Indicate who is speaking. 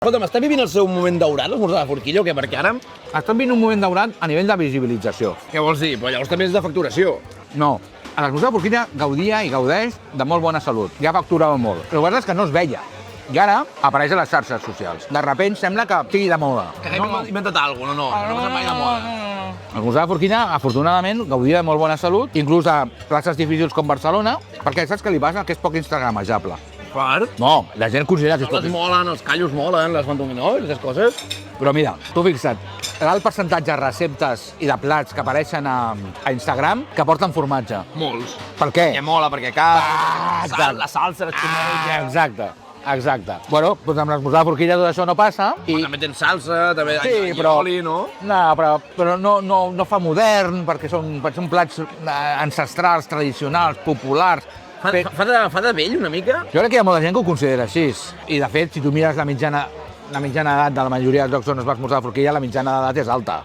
Speaker 1: Escolta'm, està vivint el seu moment daurat, l'esmorzar de forquilla, o què? Perquè ara...
Speaker 2: Estan vivint un moment daurat a nivell de visibilització.
Speaker 1: Què vols dir? Però llavors també és de facturació.
Speaker 2: No. A l'esmorzar de forquilla gaudia i gaudeix de molt bona salut. Ja facturava molt. El que passa és que no es veia. I ara apareix a les xarxes socials. De sobte sembla que sigui de moda.
Speaker 1: Que hem inventat alguna cosa, no? No passa mai de moda.
Speaker 2: L'esmorzar de forquilla, afortunadament, gaudia de molt bona salut, inclús a places difícils com Barcelona, perquè saps què li passa? Que és poc instagramejable.
Speaker 1: Per?
Speaker 2: No, la gent considera que és poc...
Speaker 1: Les molen, els callos molen, les fantominois, aquestes coses.
Speaker 2: Però mira, tu fixa't, l'alt percentatge de receptes i de plats que apareixen a Instagram que porten formatge.
Speaker 1: Molts.
Speaker 2: Per què?
Speaker 1: Que mola, perquè cap...
Speaker 2: exacte.
Speaker 1: La salsa, les comèdies...
Speaker 2: Exacte, exacte. Bueno, doncs amb l'esmorzar de forquilla tot això no passa.
Speaker 1: I... També tens salsa, també
Speaker 2: Sí, però...
Speaker 1: oli, no?
Speaker 2: No, però no fa modern, perquè són plats ancestrals, tradicionals, populars.
Speaker 1: Fa de vell, una mica?
Speaker 2: Jo crec que hi ha molta gent que ho considera així. I, de fet, si tu mires la mitjana edat de la majoria dels llocs on es va esmorzar de forquilla, la mitjana d'edat és alta.